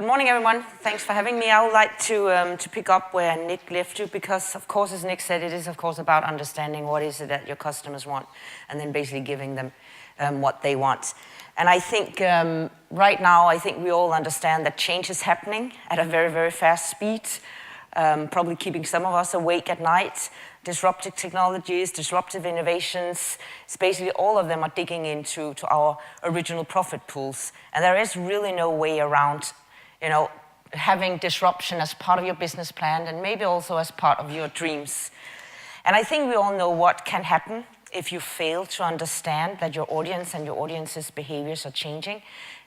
morning, everyone. Thanks for having me. I would like to pick up where Nick left you because, of course, as Nick said, it is, of course, about understanding what is it that your customers want and then basically giving them what they want. And I think right now, I think we all understand that change is happening at a very, very fast speed, probably keeping some of us awake at night. Disruptive technologies, disruptive innovations, it's basically all of them are digging into our original profit pools. And there is really no way around, having disruption as part of your business plan and maybe also as part of your dreams. And I think we all know what can happen if you fail to understand that your audience and your audience's behaviors are changing.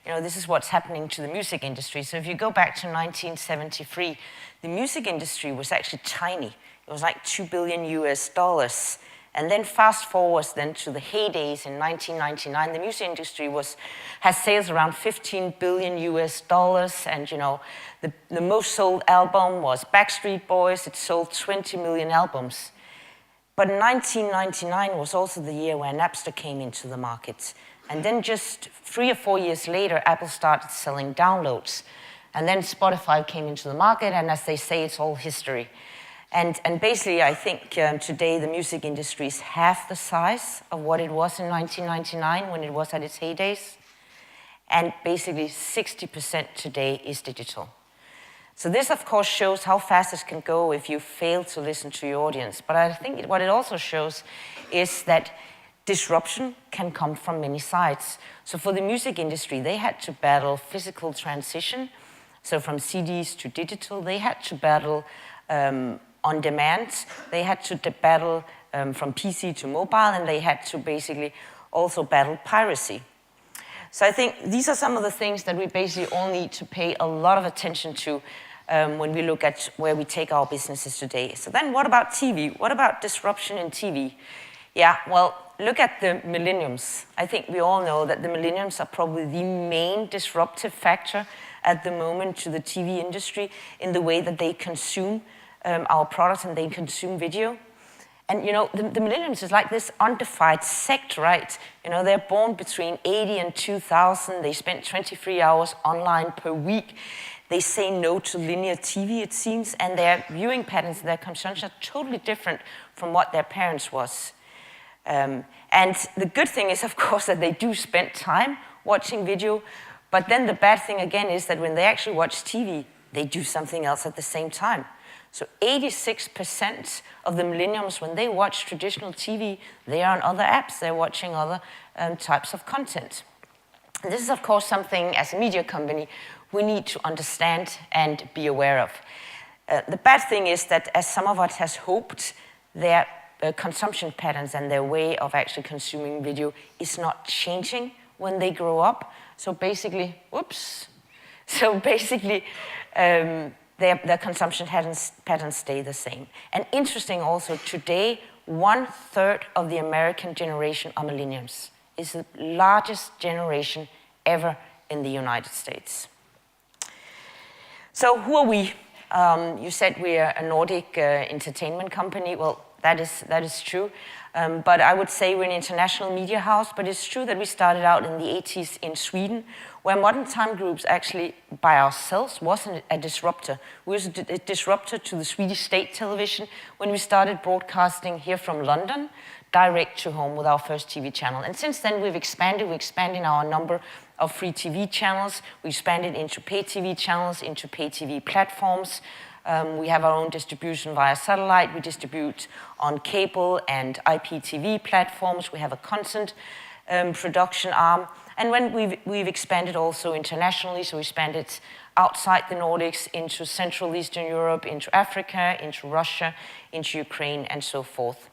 This is what's happening to the music industry. So if you go back to 1973, the music industry was actually tiny. It was like $2 billion US. And then fast forward then to the heydays in 1999, the music industry has sales around $15 billion US. And the most sold album was Backstreet Boys. It sold 20 million albums. But 1999 was also the year where Napster came into the market. And then just 3 or 4 years later, Apple started selling downloads. And then Spotify came into the market, and as they say, it's all history. And basically, I think today the music industry is half the size of what it was in 1999 when it was at its heydays. And basically 60% today is digital. So this, of course, shows how fast it can go if you fail to listen to your audience. But I think what it also shows is that disruption can come from many sides. So for the music industry, they had to battle physical transition. So from CDs to digital, they had to battle on demand, they had to battle from PC to mobile, and they had to basically also battle piracy. So I think these are some of the things that we basically all need to pay a lot of attention to when we look at where we take our businesses today. So then what about TV? What about disruption in TV? Yeah, well, look at the millenniums. I think we all know that the millenniums are probably the main disruptive factor at the moment to the TV industry in the way that they consume our products and they consume video. And the millennials is like this undefined sect, right? They're born between 80 and 2000. They spend 23 hours online per week. They say no to linear TV, it seems, and their viewing patterns, their consumption are totally different from what their parents was. And the good thing is, of course, that they do spend time watching video, but then the bad thing again is that when they actually watch TV, they do something else at the same time. So 86% of the millennials, when they watch traditional TV, they are on other apps. They're watching other types of content. And this is, of course, something as a media company we need to understand and be aware of. The bad thing is that, as some of us has hoped, their consumption patterns and their way of actually consuming video is not changing when they grow up. So basically, their consumption patterns stay the same. And interesting also, today, 1/3 of the American generation are millennials. It's the largest generation ever in the United States. So who are we? You said we are a Nordic entertainment company. Well, that is true. But I would say we're an international media house, but it's true that we started out in the 80s in Sweden, where Modern Time Groups actually, by ourselves, wasn't a disruptor. We was a disruptor to the Swedish state television when we started broadcasting here from London, direct to home with our first TV channel. And since then, we've expanded. We expanded our number of free TV channels. We expanded into pay TV channels, into pay TV platforms. We have our own distribution via satellite. We distribute on cable and IPTV platforms. We have a content production arm. And when we've expanded also internationally, so we expanded outside the Nordics into Central Eastern Europe, into Africa, into Russia, into Ukraine, and so forth.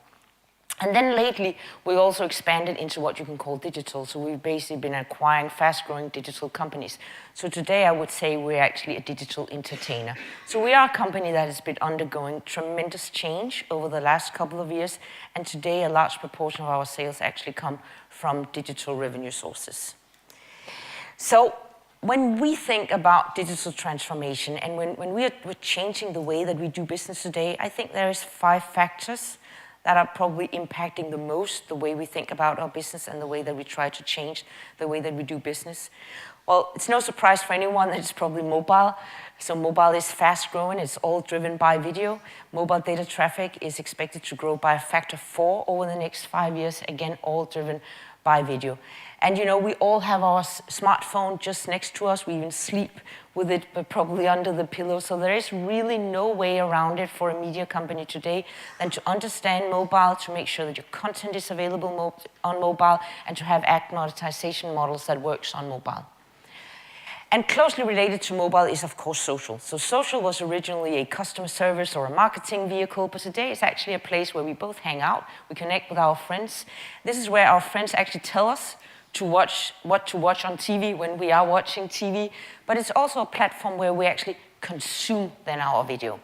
And then lately, we also expanded into what you can call digital. So we've basically been acquiring fast-growing digital companies. So today, I would say we're actually a digital entertainer. So we are a company that has been undergoing tremendous change over the last couple of years. And today, a large proportion of our sales actually come from digital revenue sources. So when we think about digital transformation and when we're changing the way that we do business today, I think there is 5 factors that are probably impacting the most the way we think about our business and the way that we try to change the way that we do business. Well, it's no surprise for anyone that it's probably mobile. So mobile is fast growing. It's all driven by video. Mobile data traffic is expected to grow by a factor 4 over the next 5 years. Again, all driven by video. And we all have our smartphone just next to us. We even sleep with it, but probably under the pillow. So there is really no way around it for a media company today than to understand mobile, to make sure that your content is available on mobile, and to have ad monetization models that works on mobile. And closely related to mobile is, of course, social. So social was originally a customer service or a marketing vehicle, but today it's actually a place where we both hang out, we connect with our friends. This is where our friends actually tell us what to watch on TV when we are watching TV, but it's also a platform where we actually consume then our video.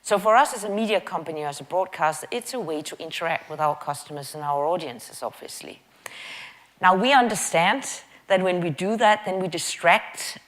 So for us as a media company, as a broadcaster, it's a way to interact with our customers and our audiences, obviously. Now, we understand that when we do that, then we distract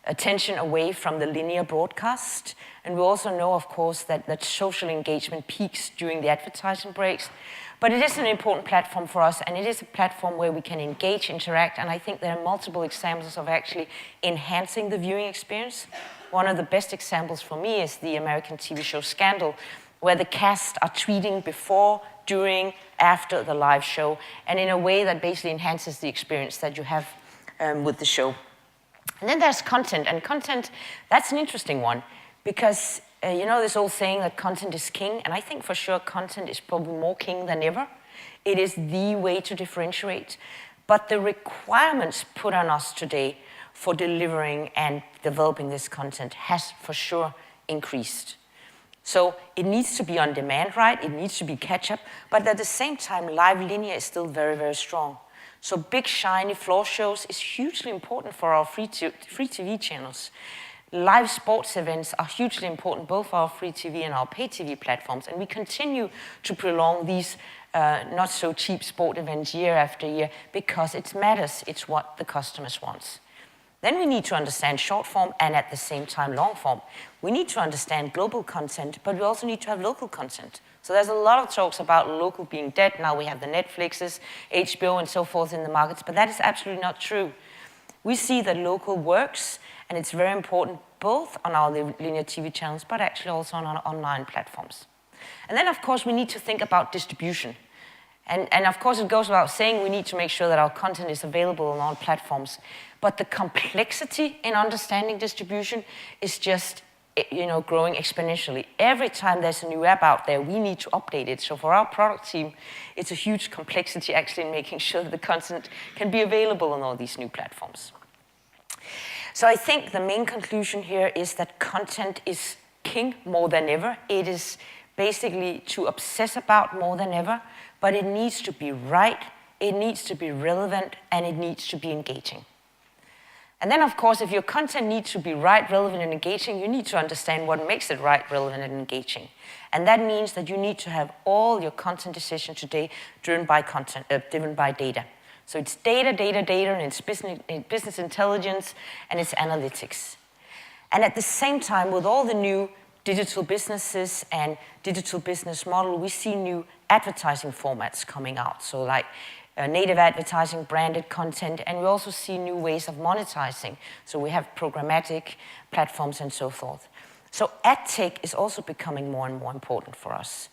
attention away from the linear broadcast. And we also know, of course, that social engagement peaks during the advertising breaks. But it is an important platform for us, and it is a platform where we can engage, interact, and I think there are multiple examples of actually enhancing the viewing experience. One of the best examples for me is the American TV show Scandal, where the cast are tweeting before, during, after the live show, and in a way that basically enhances the experience that you have with the show. And then there's content, and content, that's an interesting one, because this old saying that content is king, and I think for sure content is probably more king than ever. It is the way to differentiate, but the requirements put on us today for delivering and developing this content has for sure increased. So it needs to be on demand, right? It needs to be catch-up, but at the same time, live linear is still very, very strong. So big, shiny floor shows is hugely important for our free TV channels. Live sports events are hugely important, both for our free TV and our pay TV platforms, and we continue to prolong these not so cheap sport events year after year because it matters, it's what the customers want. Then we need to understand short form and at the same time long form. We need to understand global content, but we also need to have local content. So there's a lot of talks about local being dead. Now we have the Netflixes, HBO and so forth in the markets, but that is absolutely not true. We see that local works, and it's very important both on our linear TV channels, but actually also on our online platforms. And then, of course, we need to think about distribution. And of course, it goes without saying we need to make sure that our content is available on all platforms. But the complexity in understanding distribution is just growing exponentially. Every time there's a new app out there, we need to update it. So for our product team, it's a huge complexity actually in making sure that the content can be available on all these new platforms. So I think the main conclusion here is that content is king more than ever. It is basically to obsess about more than ever, but it needs to be right, it needs to be relevant, and it needs to be engaging. And then, of course, if your content needs to be right, relevant, and engaging, you need to understand what makes it right, relevant, and engaging. And that means that you need to have all your content decisions today driven by data. So it's data, and it's business intelligence, and it's analytics. And at the same time, with all the new digital businesses and digital business model, we see new advertising formats coming out. So like native advertising, branded content, and we also see new ways of monetizing. So we have programmatic platforms and so forth. So ad tech is also becoming more and more important for us.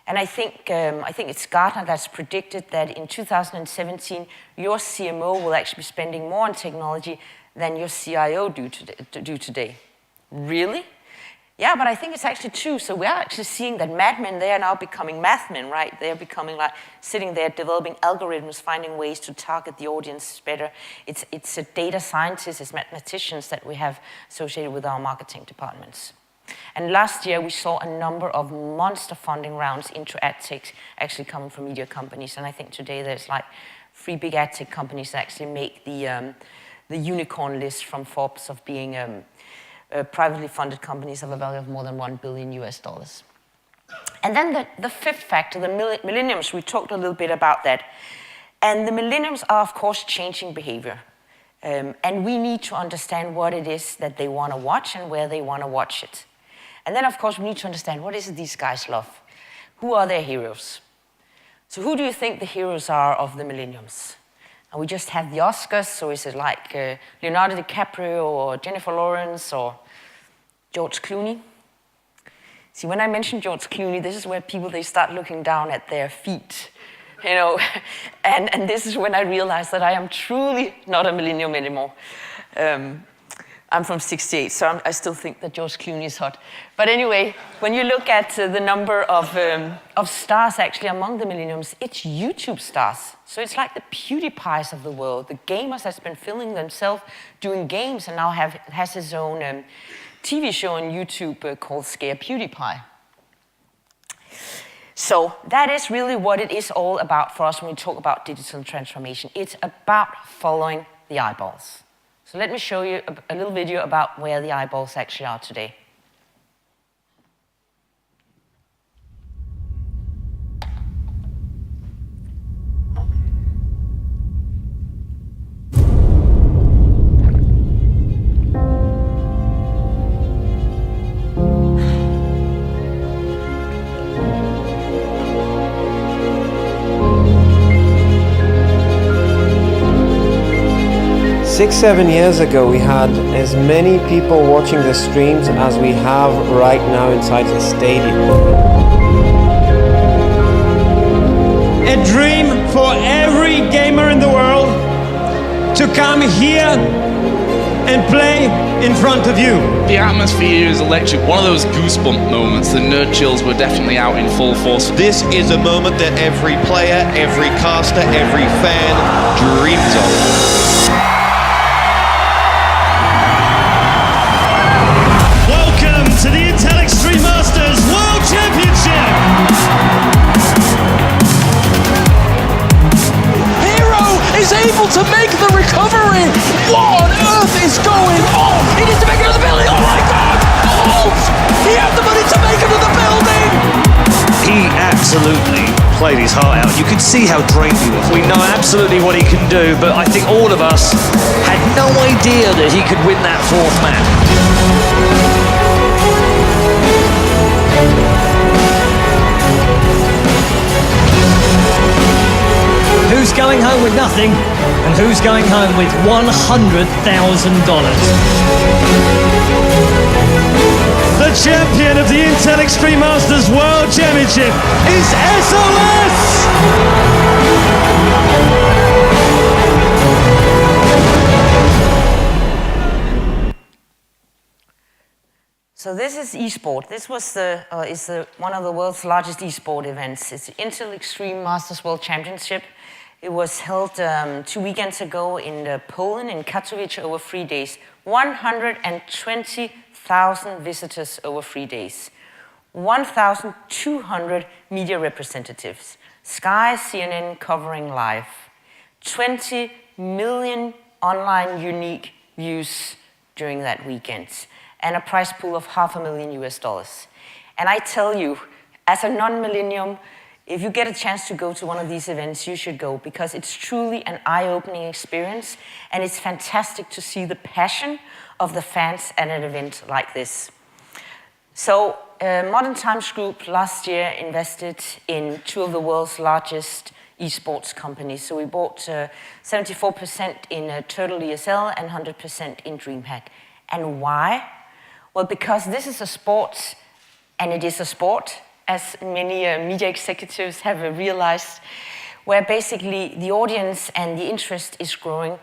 And I think it's Gartner that's predicted that in 2017, your CMO will actually be spending more on technology than your CIO do today. Really? Yeah, but I think it's actually true. So we are actually seeing that madmen, they are now becoming mathmen, right? They are becoming like sitting there developing algorithms, finding ways to target the audience better. It's a data scientists, it's mathematicians that we have associated with our marketing departments. And last year, we saw a number of monster funding rounds into ad tech actually coming from media companies. And I think today there's like 3 big ad tech companies that actually make the unicorn list from Forbes of being privately funded companies of a value of more than $1 billion. And then the fifth factor, the millenniums, we talked a little bit about that. And the millenniums are, of course, changing behavior. And we need to understand what it is that they want to watch and where they want to watch it. And then, of course, we need to understand what is it these guys love. Who are their heroes? So who do you think the heroes are of the millenniums? And we just have the Oscars, so is it like Leonardo DiCaprio or Jennifer Lawrence or George Clooney? See, when I mention George Clooney, this is where people, they start looking down at their feet, you know, and this is when I realized that I am truly not a millennium anymore. I'm from '68, so I still think that George Clooney is hot. But anyway, when you look at the number of stars actually among the millenniums, it's YouTube stars. So it's like the PewDiePies of the world, the gamers that's been filming themselves doing games and now has his own TV show on YouTube called Scare PewDiePie. So that is really what it is all about for us when we talk about digital transformation. It's about following the eyeballs. So let me show you a little video about where the eyeballs actually are today. 6-7 years ago, we had as many people watching the streams as we have right now inside the stadium. A dream for every gamer in the world to come here and play in front of you. The atmosphere is electric. One of those goosebump moments. The nerd chills were definitely out in full force. This is a moment that every player, every caster, every fan dreams of. Welcome to the Intel Extreme Masters World Championship! Hero is able to make the recovery! What on earth is going on? He needs to make it to the building! Oh my god! Halt! He had the money to make it to the building! He absolutely played his heart out. You could see how drained he was. We know absolutely what he can do, but I think all of us had no idea that he could win that fourth map. Who's going home with nothing, and who's going home with $100,000? The champion of the Intel Extreme Masters World Championship is SOS! So this is eSport. This was one of the world's largest eSport events. It's the Intel Extreme Masters World Championship. It was held 2 weekends ago in Poland, in Katowice, over 3 days. 120,000 visitors over 3 days. 1,200 media representatives. Sky, CNN covering live. 20 million online unique views during that weekend. And a prize pool of $500,000 US. And I tell you, as a non-millennium, if you get a chance to go to one of these events, you should go, because it's truly an eye-opening experience, and it's fantastic to see the passion of the fans at an event like this. So, Modern Times Group last year invested in 2 of the world's largest esports companies. So we bought 74% in Turtle ESL and 100% in DreamHack. And why? Well, because this is a sport, and it is a sport, as many media executives have realized, where basically the audience and the interest is growing,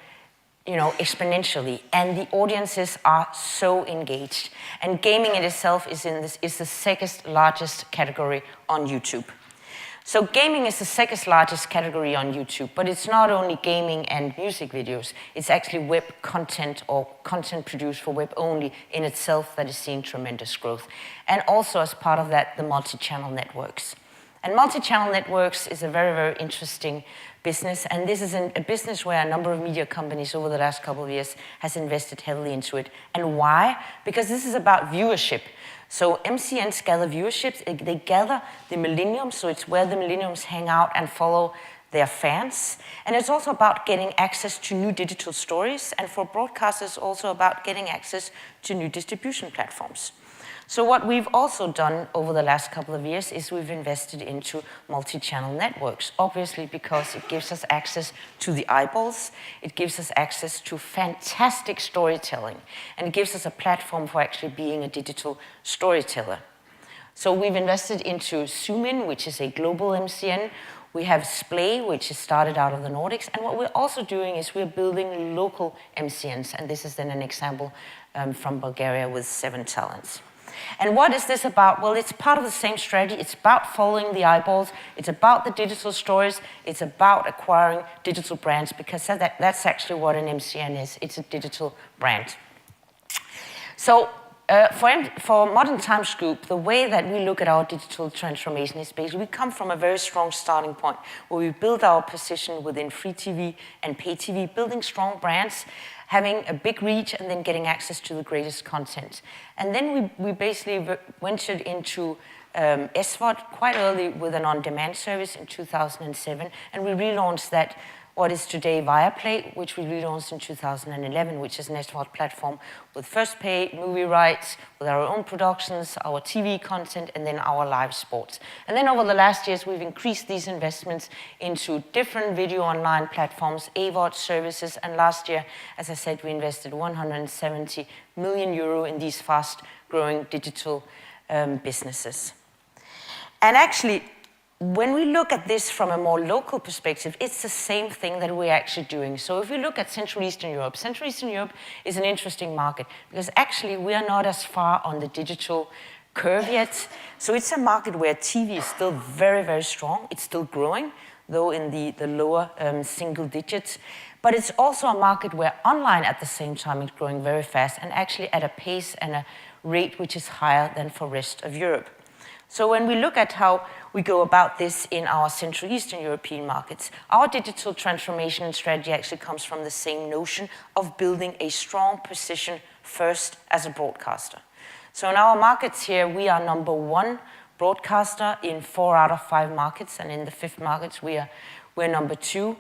exponentially, and the audiences are so engaged. And gaming in itself is the second largest category on YouTube. So gaming is the second largest category on YouTube, but it's not only gaming and music videos, it's actually web content or content produced for web only in itself that is seeing tremendous growth. And also as part of that, the multi-channel networks. And multi-channel networks is a very, very interesting business, and this is a business where a number of media companies over the last couple of years has invested heavily into it. And why? Because this is about viewership. So MCNs gather viewerships, they gather the millenniums, so it's where the millenniums hang out and follow their fans. And it's also about getting access to new digital stories, and for broadcasters also about getting access to new distribution platforms. So what we've also done over the last couple of years is we've invested into multi-channel networks, obviously because it gives us access to the eyeballs, it gives us access to fantastic storytelling, and it gives us a platform for actually being a digital storyteller. So we've invested into Zoomin, which is a global MCN. We have Splay, which is started out of the Nordics. And what we're also doing is we're building local MCNs. And this is then an example from Bulgaria with 7 talents. And what is this about? Well, it's part of the same strategy. It's about following the eyeballs. It's about the digital stories. It's about acquiring digital brands, because that's actually what an MCN is. It's a digital brand. So for Modern Times Group, the way that we look at our digital transformation is basically we come from a very strong starting point where we build our position within free TV and pay TV, building strong brands, having a big reach, and then getting access to the greatest content. And then we basically ventured into SVOD quite early with an on-demand service in 2007, and we relaunched that, what is today Viaplay, which we relaunched in 2011, which is an SVOD platform with first pay, movie rights, with our own productions, our TV content, and then our live sports. And then over the last years, we've increased these investments into different video online platforms, AVOD services, and last year, as I said, we invested 170 million euro in these fast-growing digital businesses. And actually, when we look at this from a more local perspective, it's the same thing that we're actually doing. So if we look at Central Eastern Europe is an interesting market because actually we are not as far on the digital curve yet. So it's a market where TV is still very, very strong. It's still growing, though in the lower single digits. But it's also a market where online at the same time is growing very fast and actually at a pace and a rate which is higher than for rest of Europe. So when we look at how we go about this in our Central Eastern European markets, our digital transformation and strategy actually comes from the same notion of building a strong position first as a broadcaster. So in our markets here, we are number 1 broadcaster in 4 out of 5 markets, and in the 5th markets, we're number 2.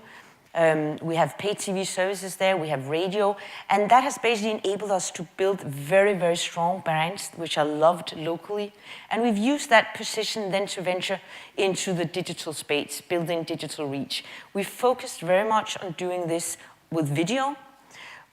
We have pay TV services there, we have radio, and that has basically enabled us to build very, very strong brands which are loved locally. And we've used that position then to venture into the digital space, building digital reach. We've focused very much on doing this with video,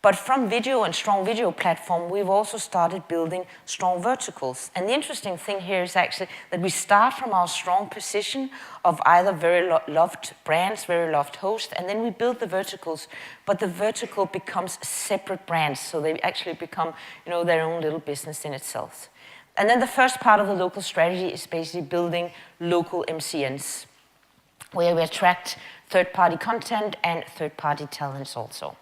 but from video and strong video platform, we've also started building strong verticals. And the interesting thing here is actually that we start from our strong position of either very loved brands, very loved hosts, and then we build the verticals, but the vertical becomes separate brands, so they actually become, their own little business in itself. And then the first part of the local strategy is basically building local MCNs, where we attract third-party content and third-party talents also.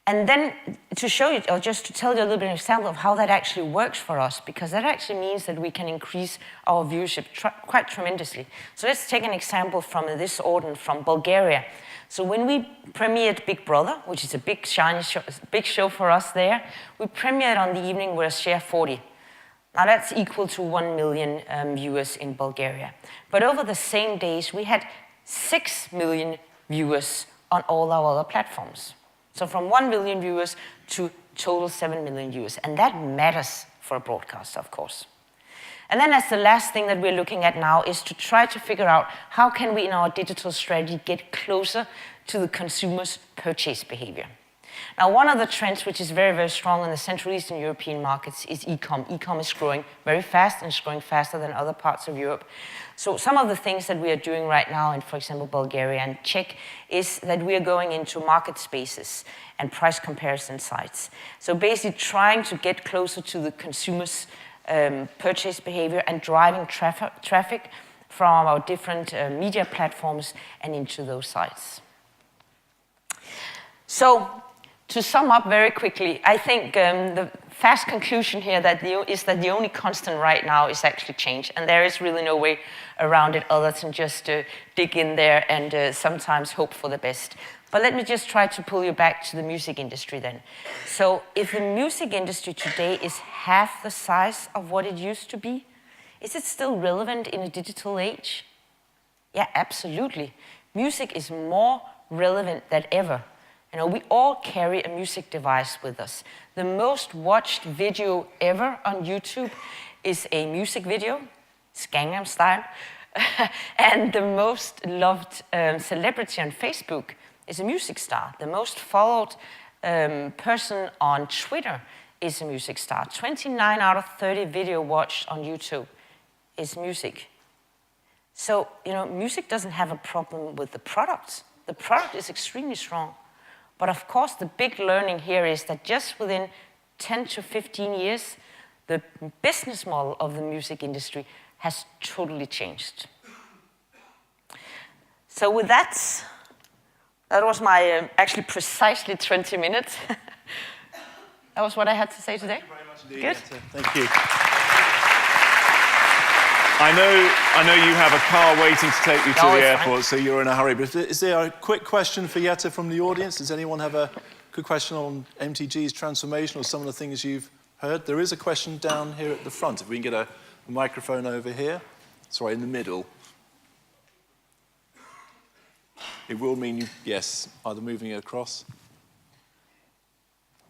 And then to show you, or just to tell you a little bit of an example of how that actually works for us, because that actually means that we can increase our viewership quite tremendously. So let's take an example from this autumn from Bulgaria. So when we premiered Big Brother, which is a big shiny show, big show for us there, we premiered on the evening with a share 40. Now that's equal to 1 million viewers in Bulgaria. But over the same days, we had 6 million viewers on all our other platforms. So from 1 million viewers to total 7 million viewers. And that matters for a broadcaster, of course. And then as the last thing that we're looking at now is to try to figure out how can we in our digital strategy get closer to the consumer's purchase behavior. Now, one of the trends which is very, very strong in the Central Eastern European markets is e-com. E-com is growing very fast and it's growing faster than other parts of Europe. So some of the things that we are doing right now in, for example, Bulgaria and Czech is that we are going into market spaces and price comparison sites. So basically trying to get closer to the consumer's purchase behavior and driving traffic from our different media platforms and into those sites. So, to sum up very quickly, I think the fast conclusion here is that the only constant right now is actually change, and there is really no way around it other than just dig in there and sometimes hope for the best. But let me just try to pull you back to the music industry then. So if the music industry today is half the size of what it used to be, is it still relevant in a digital age? Yeah, absolutely. Music is more relevant than ever. You know, we all carry a music device with us. The most watched video ever on YouTube is a music video, it's Gangnam Style. And the most loved celebrity on Facebook is a music star. The most followed person on Twitter is a music star. 29 out of 30 video watched on YouTube is music. So, you know, music doesn't have a problem with the product. The product is extremely strong. But of course, the big learning here is that just within 10 to 15 years, the business model of the music industry has totally changed. So with that was my actually precisely 20 minutes. That was what I had to say today. Thank you very much indeed. Good. Jette. Thank you. I know you have a car waiting to take you to the airport, so you're in a hurry. But is there a quick question for Jette from the audience? Does anyone have a good question on MTG's transformation or some of the things you've heard? There is a question down here at the front. If we can get a microphone over here. Sorry, in the middle. It will mean, yes, either moving it across.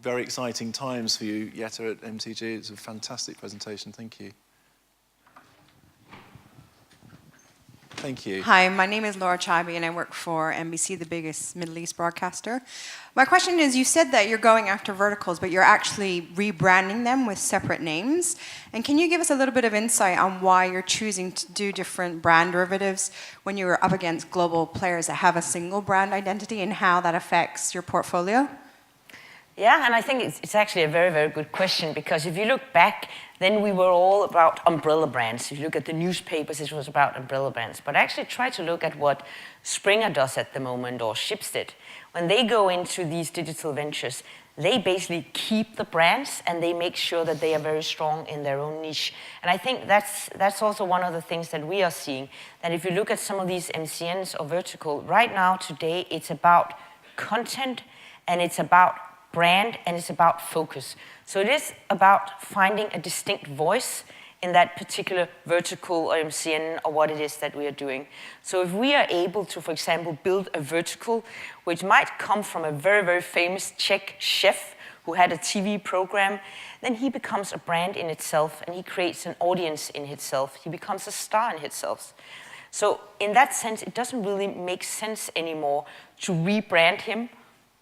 Very exciting times for you, Jette, at MTG. It's a fantastic presentation. Thank you. Thank you. Hi, my name is Laura Chaibi and I work for NBC, the biggest Middle East broadcaster. My question is, you said that you're going after verticals, but you're actually rebranding them with separate names. And can you give us a little bit of insight on why you're choosing to do different brand derivatives when you're up against global players that have a single brand identity and how that affects your portfolio? Yeah, and I think it's actually a very, very good question, because if you look back, then we were all about umbrella brands. If you look at the newspapers, it was about umbrella brands. But actually try to look at what Springer does at the moment, or Schibsted. When they go into these digital ventures, they basically keep the brands and they make sure that they are very strong in their own niche. And I think that's also one of the things that we are seeing, that if you look at some of these MCNs or vertical, right now, today, it's about content and it's about brand, and it's about focus. So it is about finding a distinct voice in that particular vertical or MCN or what it is that we are doing. So if we are able to, for example, build a vertical which might come from a very, very famous Czech chef who had a TV program, then he becomes a brand in itself and he creates an audience in itself. He becomes a star in itself. So in that sense, it doesn't really make sense anymore to rebrand him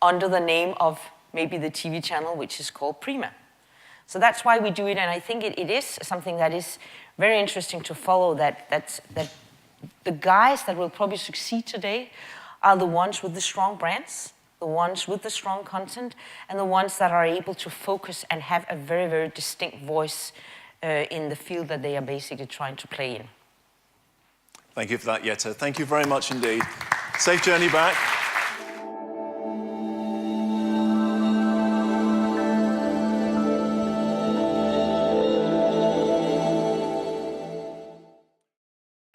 under the name of maybe the TV channel, which is called Prima. So that's why we do it, and I think it is something that is very interesting to follow, that the guys that will probably succeed today are the ones with the strong brands, the ones with the strong content, and the ones that are able to focus and have a very, very distinct voice in the field that they are basically trying to play in. Thank you for that, Jette. Thank you very much indeed. Safe journey back.